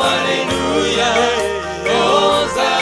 Hallelujah, Hosanna.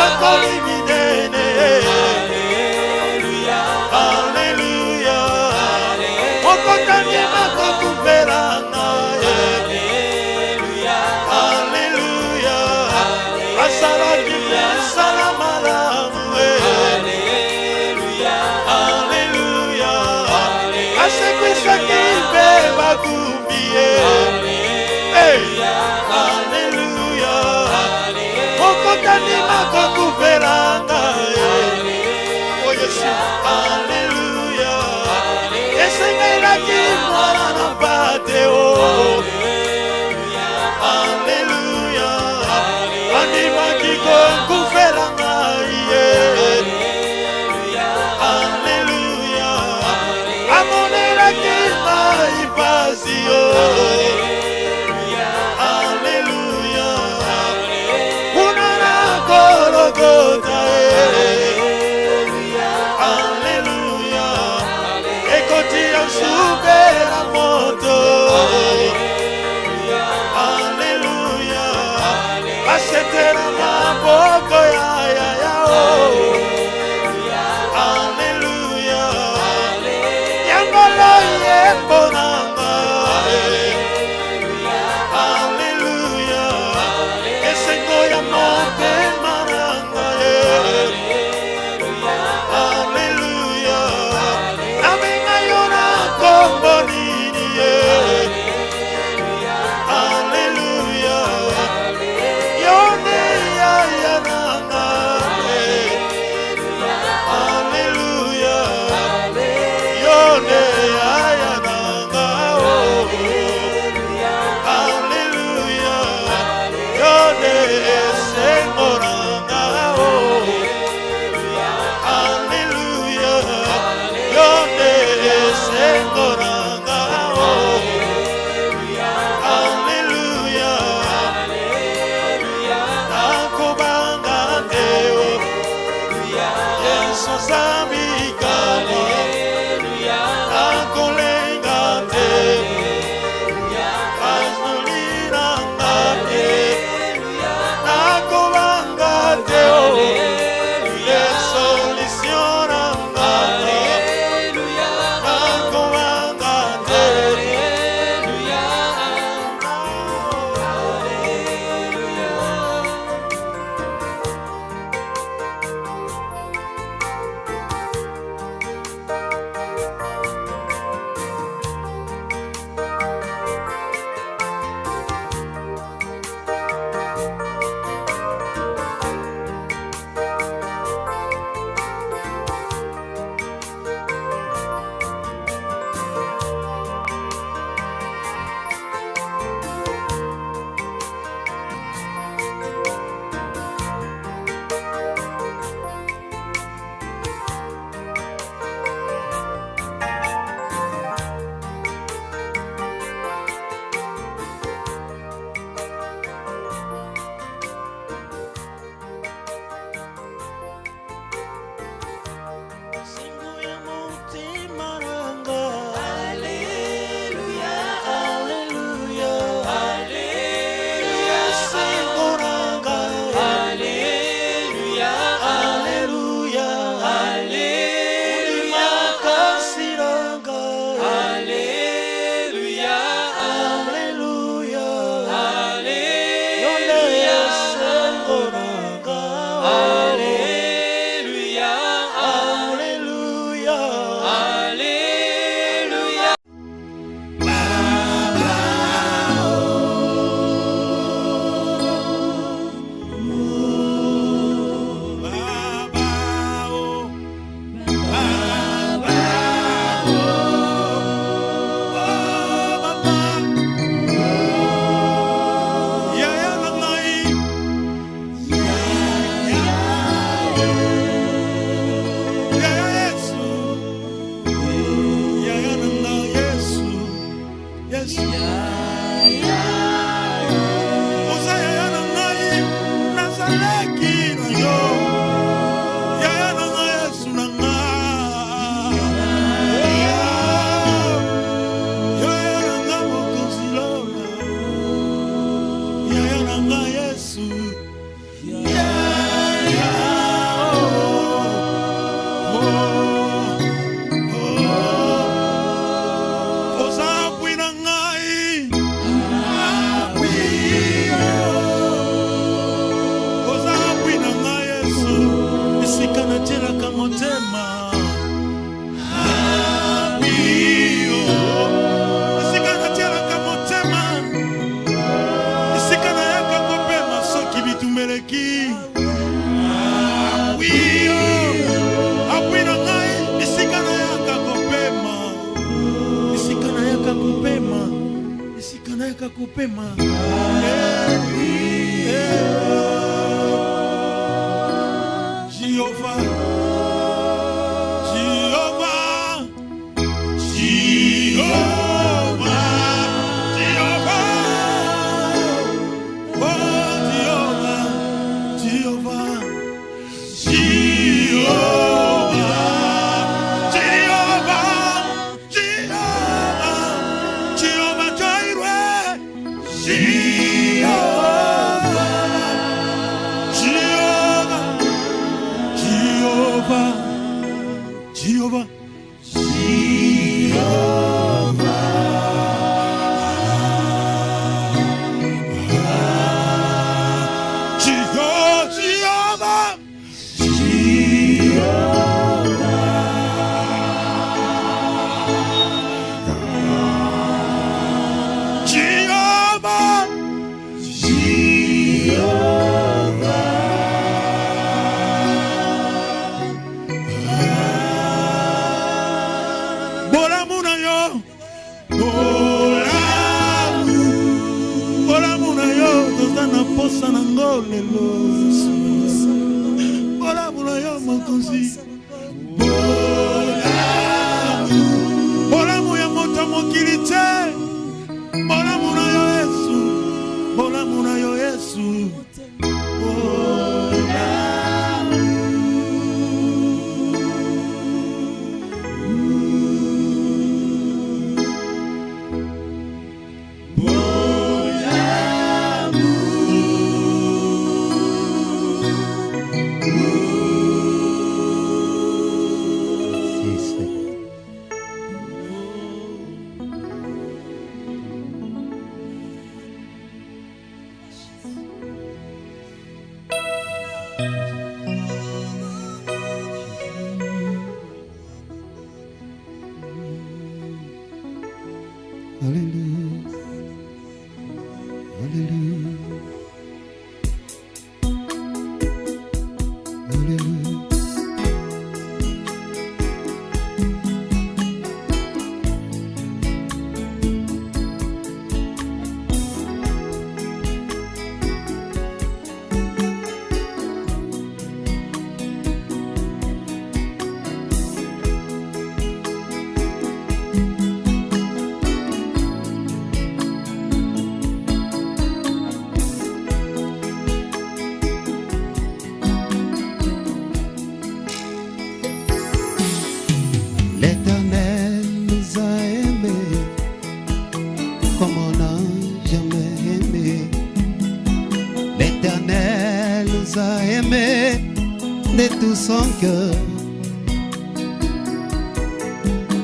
Alléluia,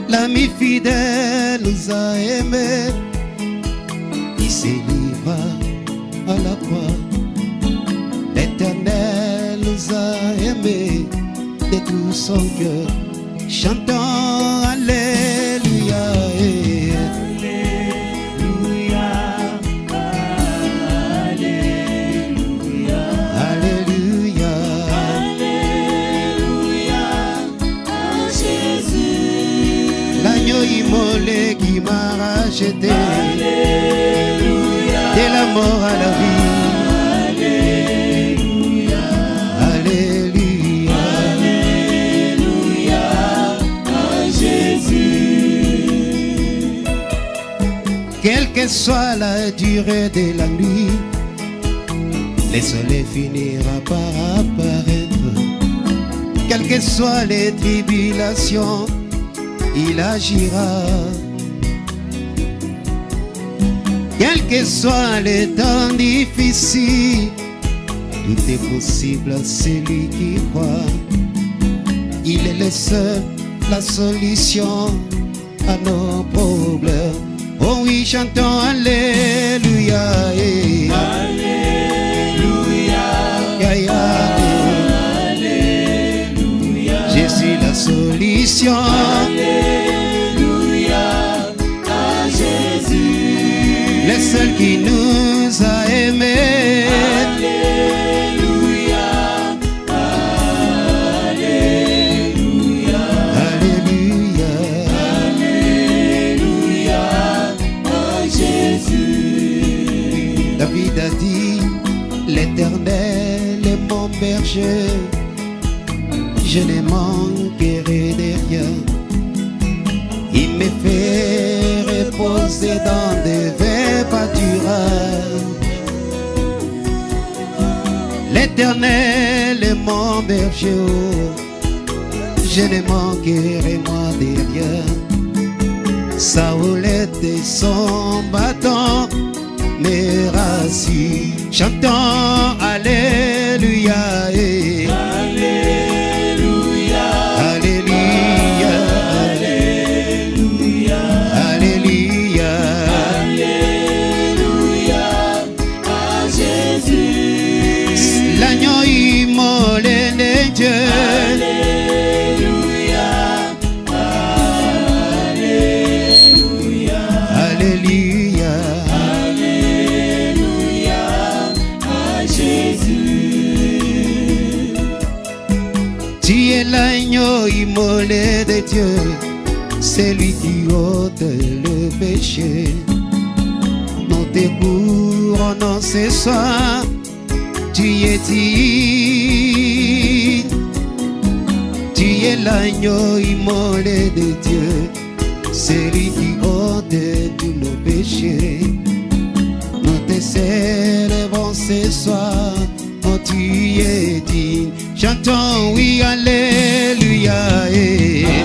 L'ami fidèle nous a aimés, il s'est livré à la croix. L'Éternel nous a aimés de tout son cœur. Chantons Alléluia. Immolé qui m'a racheté. Alléluia. De la mort à la vie. Alléluia. Alléluia. Alléluia à Jésus. Quelle que soit la durée de la nuit, le soleil finira par apparaître. Quelles que soient les tribulations, il agira. Quel que soit les temps difficiles, tout est possible à celui qui croit. Il est le seul, la solution à nos problèmes. Oh oui, chantons Alléluia. Alléluia. seul qui nous a aimés. Alléluia, Alléluia, Alléluia. Alléluia, oh Jésus. David a dit, l'Éternel est mon berger, je ne manquerai de rien. Il me fait reposer dans des verts pâturages. L'Éternel est mon berger, je ne manquerai moi de rien. Sa houlette et son bâton me rassurent. Chantons Alléluia. Alléluia, Alléluia. Alléluia, Alléluia. Alléluia, oh Jésus. L'agneau immolé de Dieu. Alléluia, Alléluia, Alléluia. Alléluia, oh Jésus. Tu es l'agneau immolé de Dieu, celui qui ôte le péché. Nous te couronnons ce soir, tu es digne. Tu es l'agneau immolé de Dieu, celui qui ôte tous nos péchés. Nous te célébrons ce soir, oh tu es digne. Chantons oui, Alléluia. Alléluia,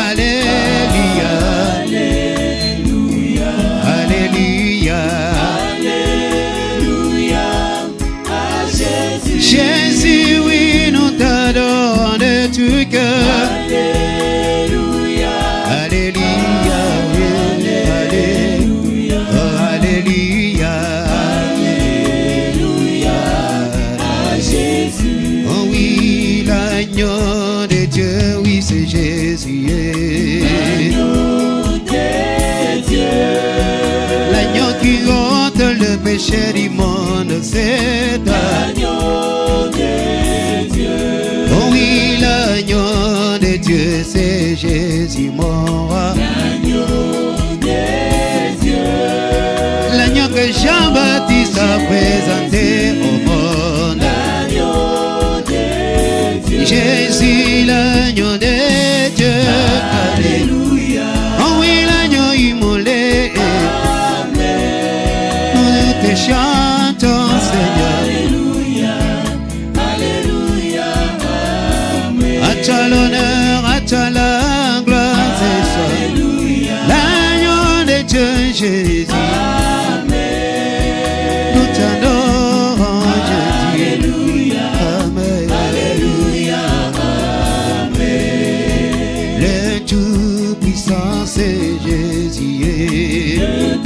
Alléluia. Alléluia, Alléluia. Alléluia, ah Jésus. Jésus, oui, nous t'adorons de tout cœur. Alléluia, Alléluia, oui, Alléluia, oh, Alléluia. Alléluia, ah Jésus. Oh oui, l'agneau de Dieu, oui, c'est Jésus. Agneau de Dieu, L'agneau qui ôte le péché du monde, c'est agneau de Dieu, oh oui, l'agneau de Dieu, c'est Jésus, mon roi. agneau de Dieu, L'agneau que Jean-Baptiste a présenté au monde. agneau de Dieu. Jésus, l'agneau de Dieu. Alléluia, Oh oui, l'agneau immolé. Amen. Nous te chantons, Seigneur. Alléluia, Alléluia, Amen. À toi l'honneur, à toi la gloire, c'est ça. Alléluia, L'agneau de Dieu, Jésus. Amen. Nous t'adorons, Jésus. Alléluia, Amen. Alléluia, Amen. Le Tout-Puissant, c'est Jésus. Le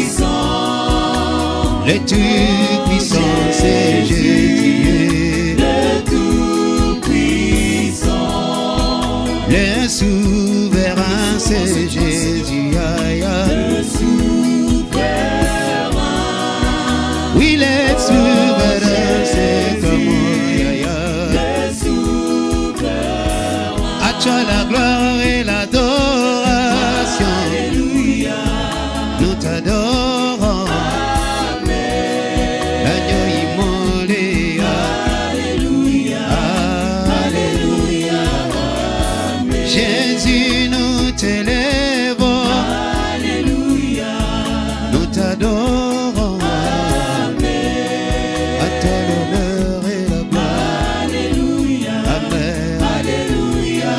Tout-Puissant, Le Tout-Puissant, c'est Jésus. le Tout-Puissant, Le Souverain, c'est Jésus. Aïe, aïe. le Souverain, Oui, le Souverain, c'est comme aïe, aïe. le Souverain. À toi la gloire et l'adoration. Alléluia, Nous t'adorons. Amen. L'agneau immolé. Alléluia, Alléluia, Amen. Jésus, nous t'élèvons. Alléluia, Nous t'adorons. Amen. À toi l'honneur et la gloire. Alléluia, Amen. Alléluia,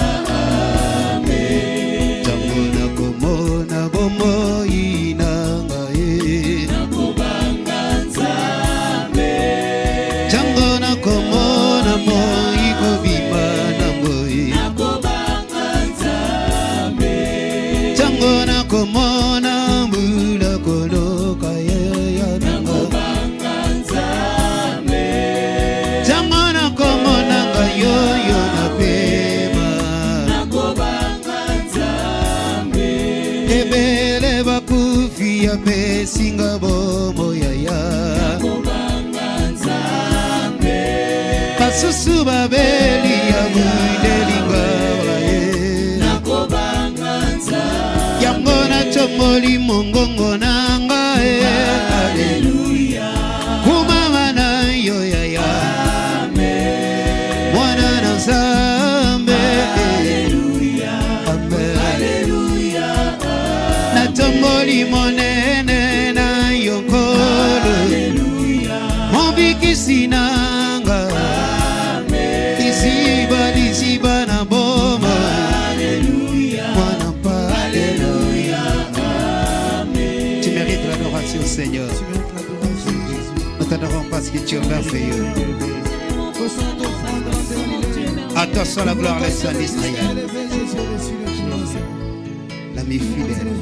pesinga bomo yaya basusu babeli ya mwidelinga yango na chomoli mongongo nanga Hallelujah. kumama na yo yaya mwana na Nzambe na chomoli monene na yo nkolo mobikisi nanga Liziba na boma Tu mérites l'adoration, Seigneur. Nous t'adorons parce que tu es merveilleux. À toi soit la gloire, les saints d'Israël. L'ami fidèle.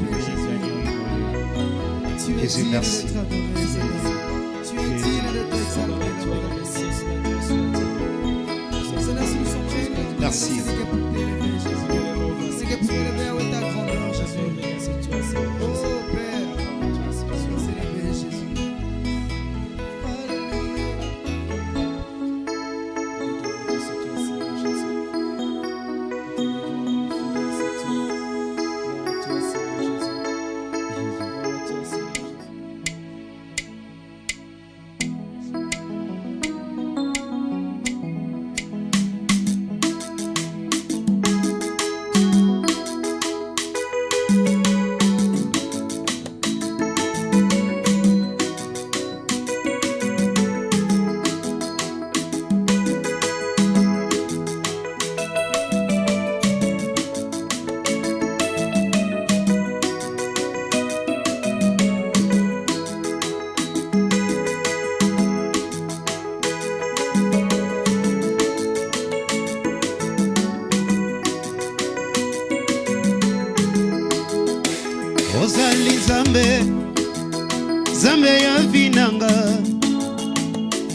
Jésus, merci. Merci. Ozali Nzambe ya vinanga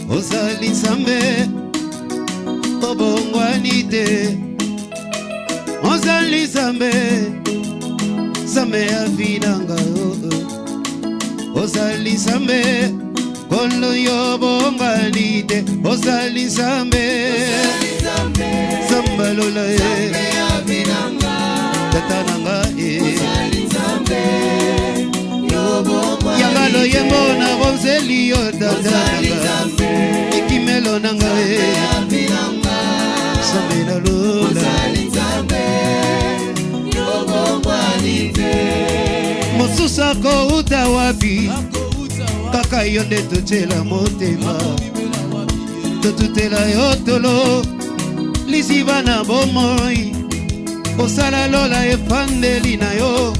Ozali Nzambe obongwani te Ozali Nzambe ya vinanga Ozali Nzambe kolo yo bongwani te Ozali Nzambe Lola tatananga Yangalo yembo na bonzeli yo tatananga Ekimelo nanga Sambe na lola Mosusa ko uta wapi Kaka yonde tutela motema Tutela yotolo Liziba na bomoi Osala lola efandeli na yo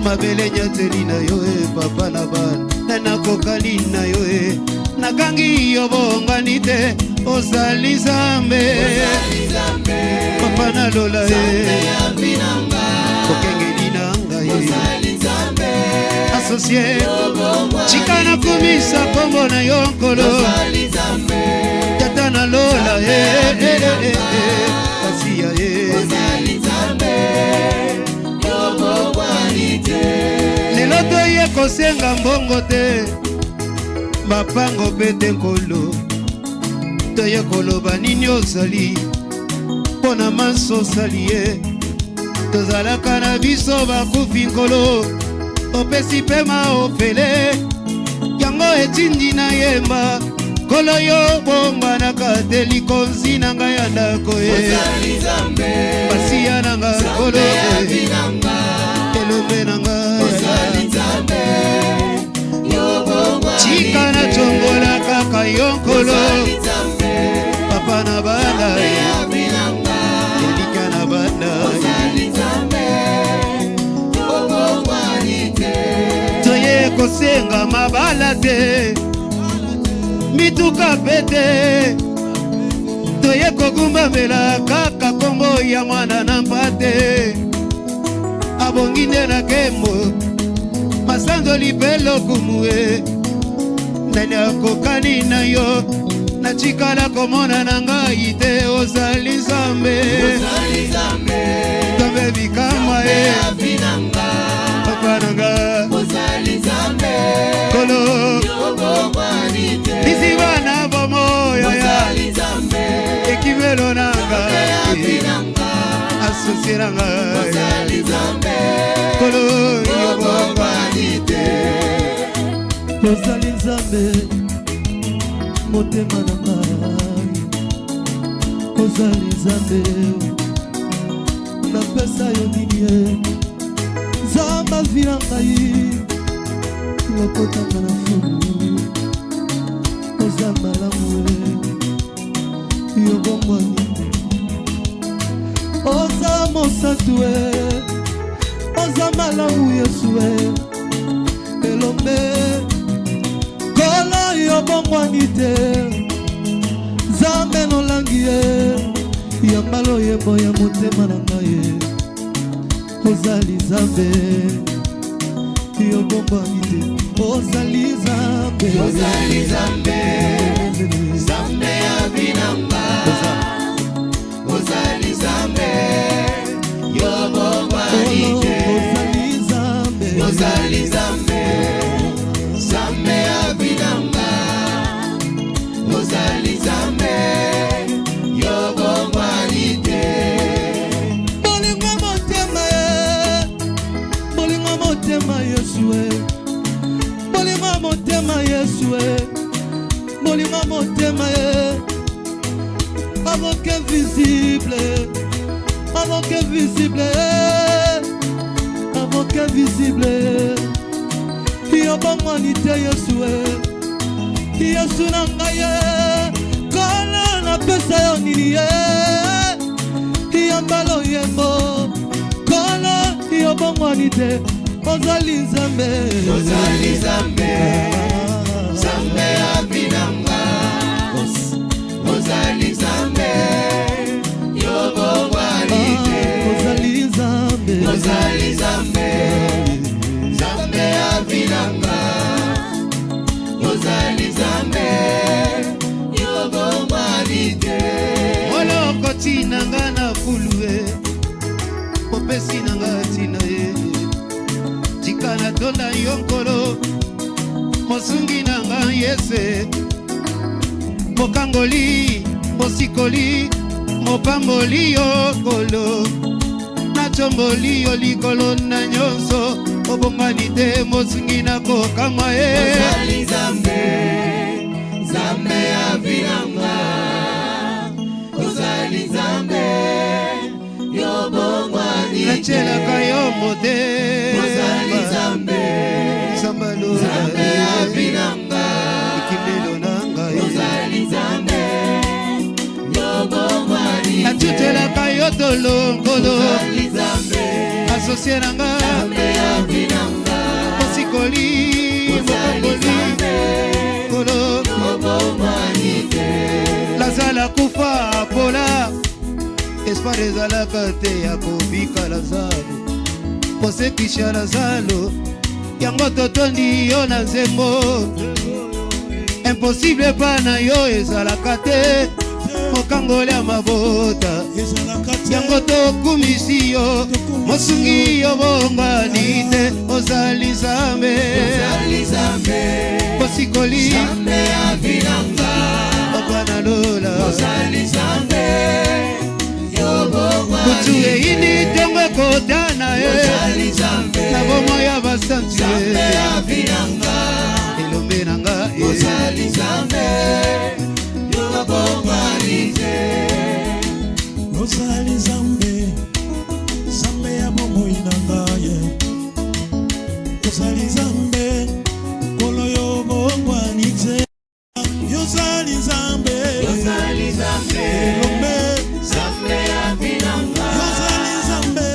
Mabele nyateli na yo papa na bana Nana kokali na yo Nakangi yo bongani te Ozali Nzambe Papa na lola Kokengeli nanga Associé Chikana kumisa kombo na yo nkolo Tata na lola Kasia Lelo toye kosenga mbongo te Mapango pete nkolo Toye koloba nini ozali Pona maso salie Tozalaka na biso bakufi nkolo Opesi pema ofele Yango etindi na yemba Kolo yo bomba na kateli konzi na nga ya ndako Pasiya na nga kolo Elombe na nga Chika na chongola kaka yo kolo Papa na bana Elika na bana Toye kosenga mabala te Mituka pete Toye kogumba mela kaka kombo ya mwana na mpate Abonginde na kembo Masando lipelo kumue Nani akokani na yo Na chikala komona na ngai te Ozali Nzambe Nzambe bikama Pananga ozali Nzambe Kolo yobongwanite Bizibana bomoya ozali Nzambe Ekimelo nanga Asosiranga ozali Nzambe Kolo yobongwanite ozali Nzambe motema na ngai ozali Nzambe napesa yo nini Nzambe azwi na ngai lokotanga na fulu oza malamu yo bombwani oza mosantu oza malamu Yesu elombe kolo yo bombwani te Nzambe nolangi yambala oyembo ya motema na ngai ozali Nzambe yo bombwani te ozali Nzambe ozali Nzambe Nzambe ya binanga ozali Nzambe yo bombwanite ozali Nzambe ozali Nzambe Nzambe ya binanga ozali Nzambe yo bombwanite bolingo motema Yesu bolingo motema Yesu bolingo motema avant que visible avant que visible yo bombwanite Yesu na ngai kola napesa yo nini yambala oyembo kola yo bombwanite ozali Nzambe ozali Nzambe Nzambe ya binanga ozali Nzambe yo bombwanite ozali Nzambe ozali Nzambe Nzambe ya binanga ozali Nzambe yo bombwanite Oloko tinanga na fulue Popesi nanga tina Chikana tonda yonkolo Mosungi nanga Yese Mokangoli Mosikoli Mopamboli yokolo Nachomboli yolikolo na nyonso Obonganite mosungi na kokama ozali Nzambe Nzambe ya binanga ozali Nzambe yo bombwanite Nachelaka yo mote ozali Nzambe Sambalo Nzambe ya binanga Ikimelo nanga ozali Nzambe yo bombwanite Nachutelaka yo tolongolo ozali Nzambe Asosie nanga Nzambe ya binanga Mosikoli ozali Nzambe Kolo yo bombwanite Lazala kufa pola Espare ezalaka te ya kobika Lazalo Kosekisha Lazalo Yango totondi yo na nzembo Impossible pa na yo ezalaka te Mokangoli ya mabota Yango tokumisi yo Mosungi yo bombwani te ozali Nzambe ozali Nzambe Mosikoli Nzambe ya binanga Opana lola ozali Nzambe yo bombwanite Kutu eini tongo kotana ozali Nzambe Na bomo ya basanti Nzambe ya binanga Elombe nanga ozali Nzambe yo bombwanite ozali Nzambe Nzambe ya bomoi na ngai ozali Nzambe kolo yo bombwanite ozali Nzambe ozali Nzambe elombe Nzambe ya binanga ozali Nzambe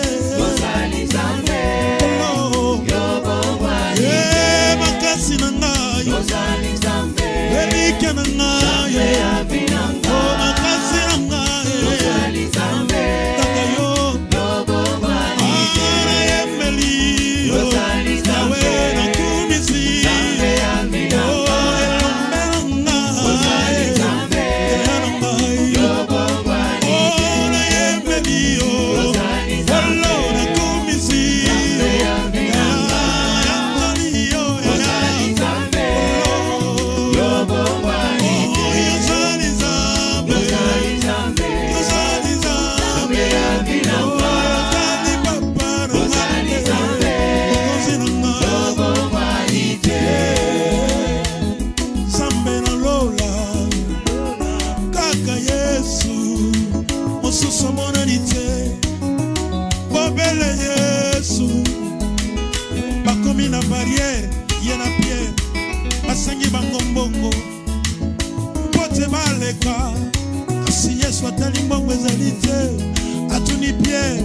ozali Nzambe kolo yo bombwanite makasi na ngai ozali Nzambe elike na ngai Nzambe ya binanga makasi na ngai ozali Nzambe kaka yo yo bombwanite ayembeli ozali Nzambe nakumisi Nzambe ya binanga ozali Nzambe yo bombwanite ozali Nzambe Nzambe ya binanga koleka kasi Yesu atali mbongo ezali te atuni Pierre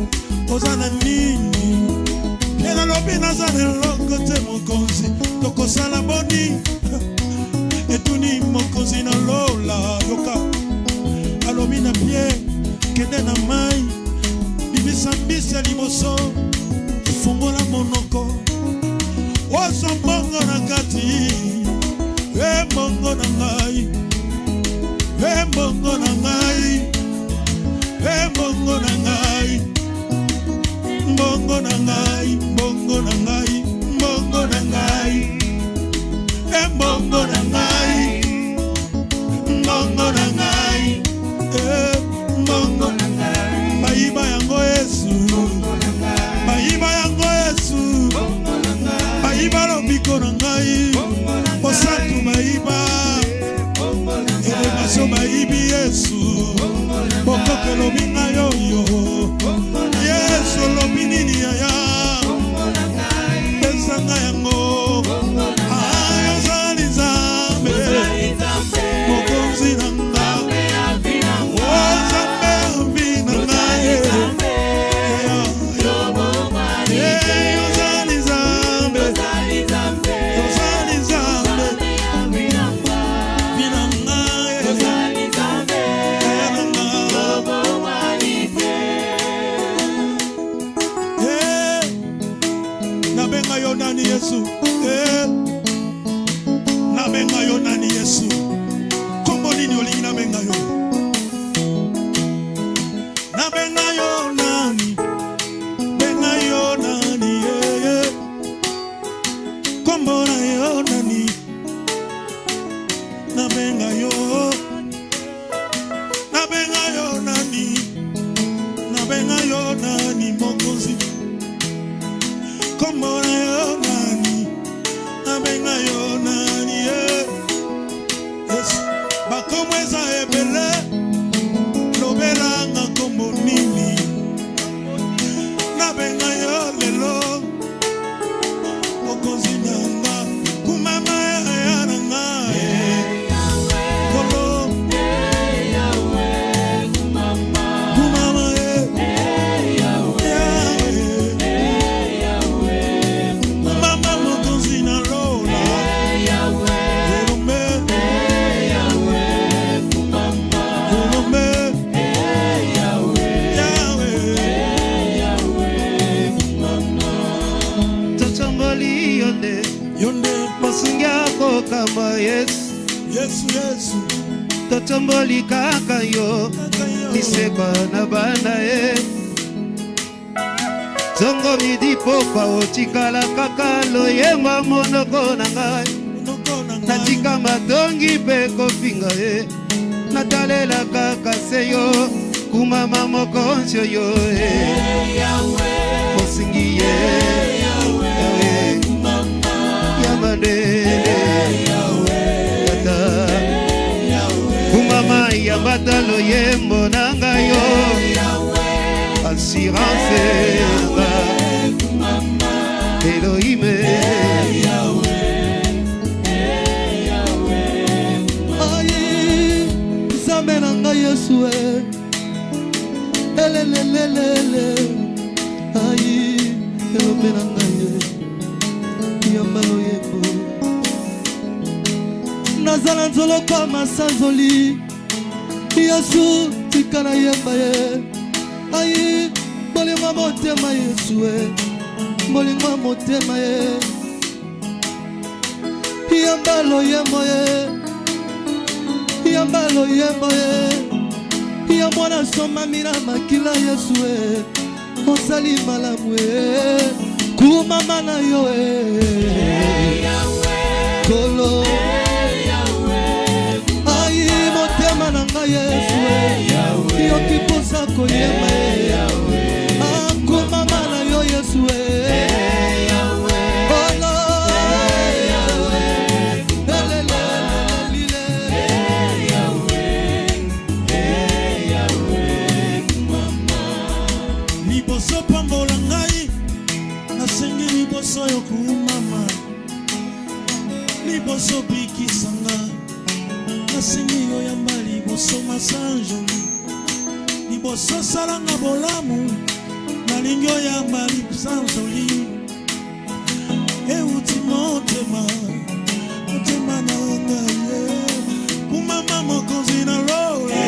oza na nini Pierre alobi naza na eloko te mokonzi tokosala boni etuni mokonzi na lola yoka alobi na Pierre kende na mai bimisa mbisi ya liboso fungola monoko ozo mbongo na kati mbongo na ngai mbongo na ngai mbongo na ngai mbongo na ngai mbongo na ngai mbongo na ngai mbongo na ngai mbongo na ngai mbongo na ngai maiba yango Yesu maiba yango Yesu maiba lobiko na ngai posatu maiba elevaso maibi Yesu bokoke lobi na yoyo Yesu lobi nini yaya pesanga yango ayo zali nzambe mokonzi na ngai ozambe avi na ngai ozali nzambe ozali nzambe vina ngai nabenga yo nani Yesu nabenga yo nani Yesu kombo nini olingi nabenga yo nabenga yo nani benga yo nani kombo na yo nani nabenga yo nani mokonzi kombo na yo nani nabenga yo nani yes bakomo eza ebele lobelanga kombo nini nabenga yo lelo mokonzi nanga kumama ya nanga kolo kumama mama mokonzi na lola yonde masungia ko kama Yesu Yesu totomboli kaka yo niseka na bana zongo midi popa otikala kaka loyemba monoko na ngai natika matongi pe kopinga natalela kaka seyo kumama mokonzi yo mosingi kumama ya batalo yembo nanga yo assurance Elohime ayi nzambe nanga Yesu elelelelele ayi elombe nanga yambalo yembo nazala nzolo kwa masanzoli Yesu tikana yemba ayi bolingo motema Yesu bolingo motema yambalo yembo yambalo yembo ya mwana soma mina makila Yesu osali malamu kumama na yo kolo ayi motema na ngai Yesu yoki posa koyema kumama na yo Yesu liboso pambola ngai nasengi liboso yo kumama liboso bikisanga nasengi yo yamba liboso soma sanjoli liboso salanga bolamu nalingi oyamba lisanjoli euti motema motema na ngai kumama mokonzi na lola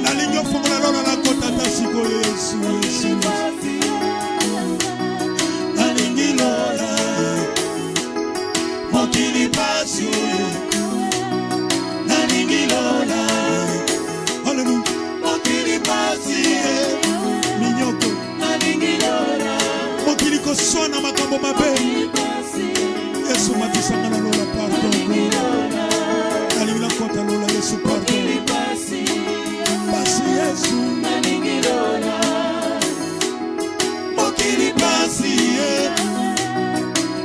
Nalingi ofongola lola la kota tasiko Yesu Yesu nalingi lola mokili pasi nalingi lola haleluya mokili pasi minyoko nalingi lola mokili kosona makambo mabe Yesu matisanga na lola pardon nalingi la kota lola Yesu pardon pasi Yesu nalingi lola mokili pasi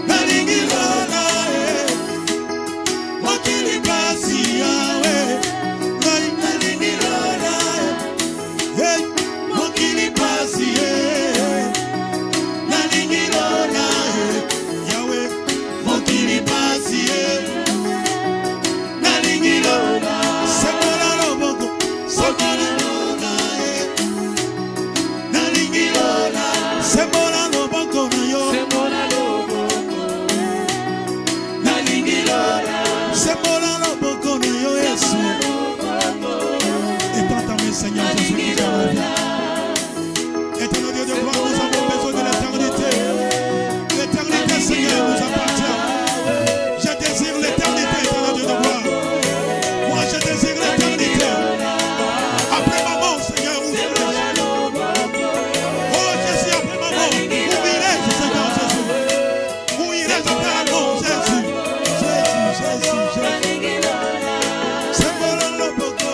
nalingi lola mokili pasi yawe nalingi lola mokili pasi nalingi lola yawe mokili pasi nalingi lola semola loboko semola lola nalingi lola semola loboko na yo semola loboko nalingi lola semola loboko na yo Yesu étends ta main Seigneur Jésus éternel Dieu de gloire nous avons besoin de l'éternité Seigneur nous appartient je désire l'éternité éternel Dieu de gloire moi je désire l'éternité après ma mort Seigneur où irai-je oh Jésus après ma mort où irai-je Seigneur Jésus où irai-je après la mort Jésus c'est bon le boko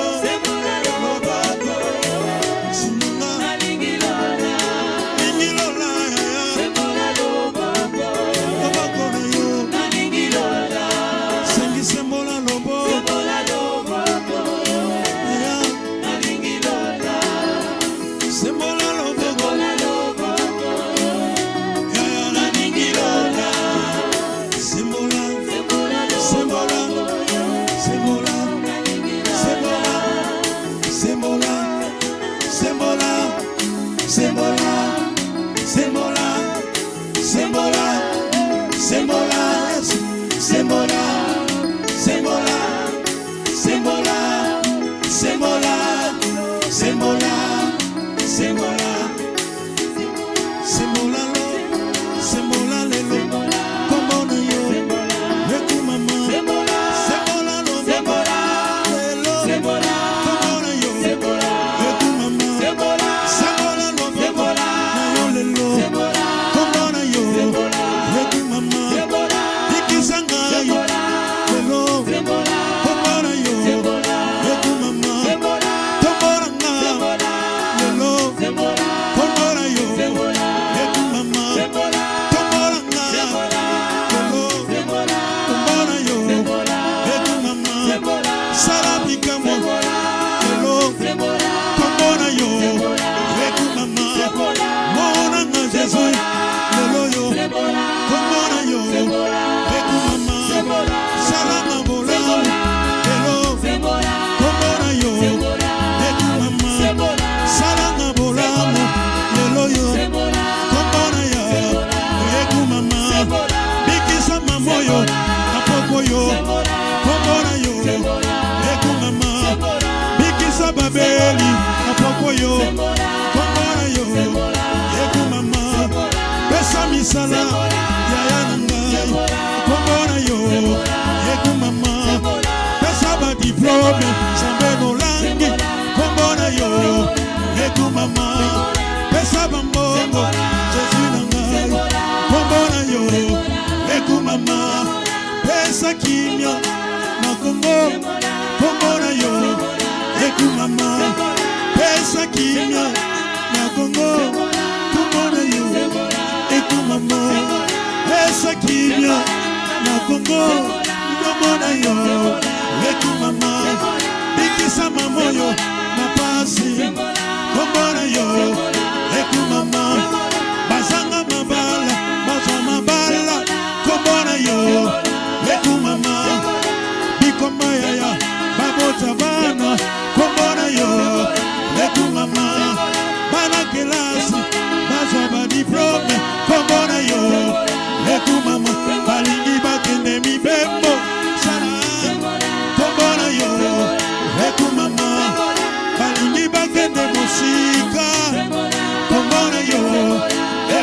Balingi bakende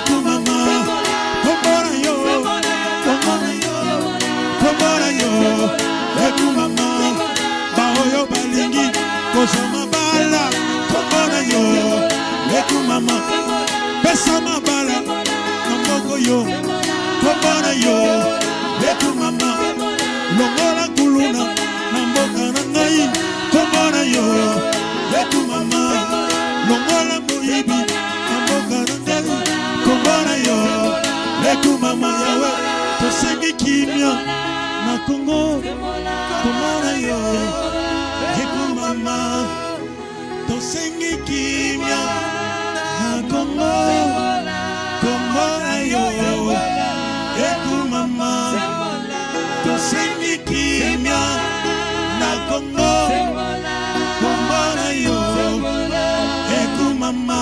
ekumama kombona yo kombona yo kombona yo ekumama baoyo balingi kozoma bala kombona yo ekumama pesa mabala na mboko yo kombona yo ekumama longola kuluna na mboka na ngai kombona yo ekumama longola moyibi na mboka na ngai kombona yo ekumama yawe tosengi kimia na Kongo kombona yo ekumama tosengi kimia na Kongo kombona yo ekumama tosengi kimia na Kongo kombona yo ekumama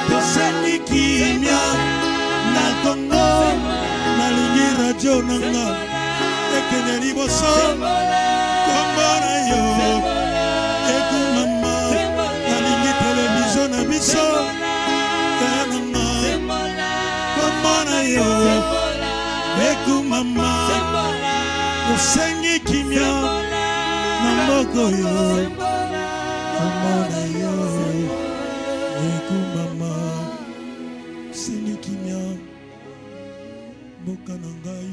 tosengi kimia na Kongo nalingi radio nanga ekene liboso kombona yo ekumama nalingi televizio na biso kananga kombona yo ekumama tosengi kimia na mboko yo kombona yo ekumama tosengi kimia mboka na ngai